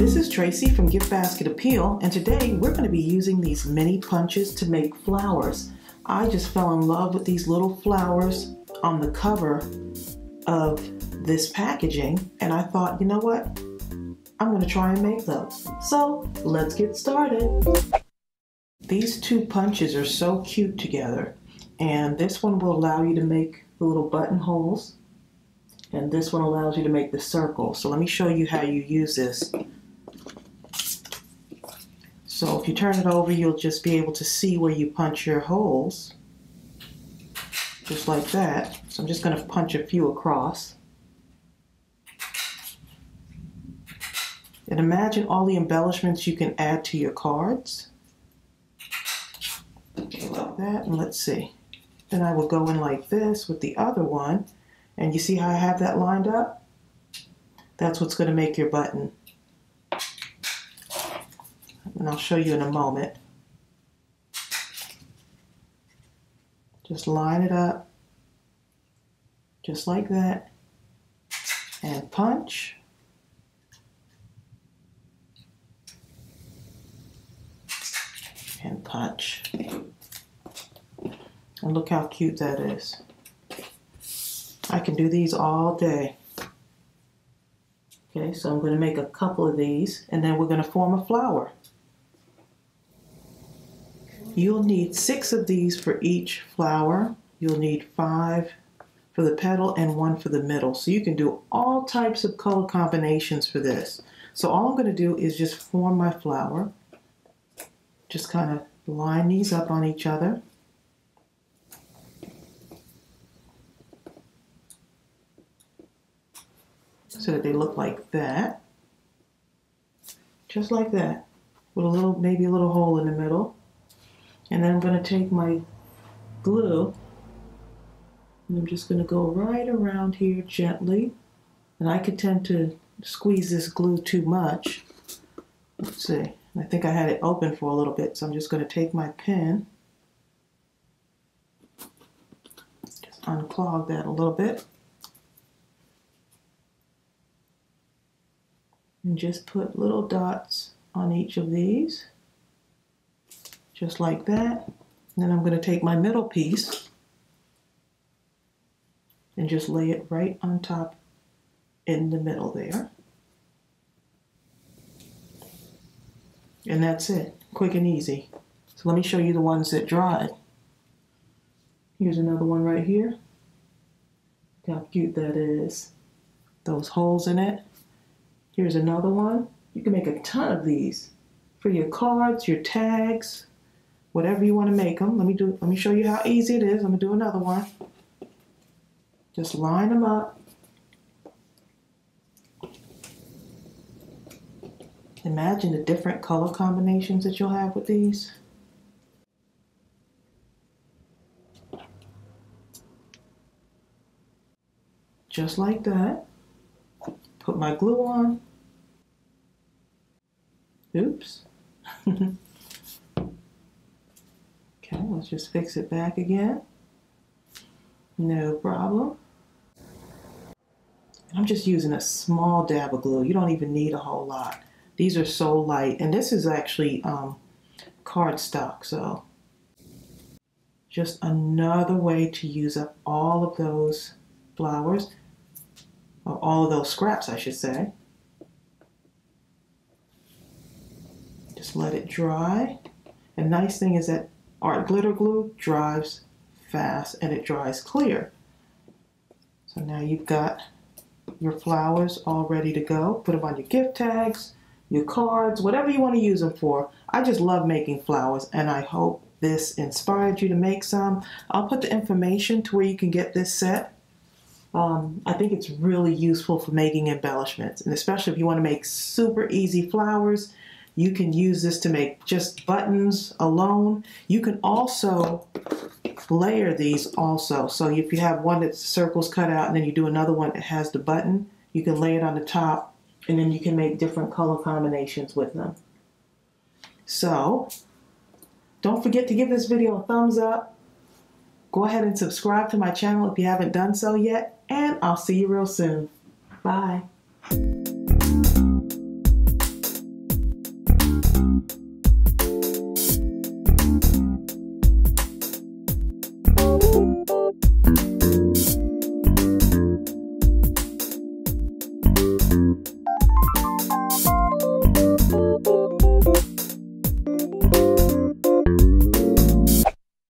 This is Tracey from GiftBasketAppeal, and today we're going to be using these mini punches to make flowers. I just fell in love with these little flowers on the cover of this packaging, and I thought, you know what? I'm going to try and make those. So let's get started. These two punches are so cute together, and this one will allow you to make the little buttonholes, and this one allows you to make the circle. So let me show you how you use this. So if you turn it over, you'll just be able to see where you punch your holes, just like that. So I'm just going to punch a few across. And imagine all the embellishments you can add to your cards. Like that, and let's see. Then I will go in like this with the other one, and you see how I have that lined up? That's what's going to make your button. And I'll show you in a moment. Just line it up, just like that, and punch. And punch. And look how cute that is. I can do these all day. Okay, so I'm going to make a couple of these, and then we're going to form a flower. You'll need 6 of these for each flower. You'll need 5 for the petal and 1 for the middle. So you can do all types of color combinations for this. So all I'm going to do is just form my flower. Just kind of line these up on each other. So that they look like that. Just like that. With a little, maybe a little hole in the middle. And then I'm going to take my glue and I'm just going to go right around here gently. And I could tend to squeeze this glue too much. Let's see. I think I had it open for a little bit, so I'm just going to take my pen, just unclog that a little bit, and just put little dots on each of these, just like that. And then I'm going to take my middle piece and just lay it right on top in the middle there. And that's it, quick and easy. So let me show you the ones that dried. Here's another one right here. Look how cute that is. Those holes in it. Here's another one. You can make a ton of these for your cards, your tags, whatever you want to make them. Let me show you how easy it is. I'm gonna do another one. Just line them up. Imagine the different color combinations that you'll have with these. Just like that. Put my glue on. Oops. Okay, let's just fix it back again. No problem. I'm just using a small dab of glue. You don't even need a whole lot. These are so light, and this is actually cardstock, so just another way to use up all of those flowers, or all of those scraps, I should say. Just let it dry. And nice thing is that art glitter glue dries fast and it dries clear. So now you've got your flowers all ready to go. Put them on your gift tags, your cards, whatever you want to use them for. I just love making flowers, and I hope this inspired you to make some. I'll put the information to where you can get this set. I think it's really useful for making embellishments, and especially if you want to make super easy flowers, you can use this to make just buttons alone. You can also layer these also. So if you have one that's circles cut out and then you do another one that has the button, you can lay it on the top, and then you can make different color combinations with them. So don't forget to give this video a thumbs up. Go ahead and subscribe to my channel if you haven't done so yet, and I'll see you real soon. Bye.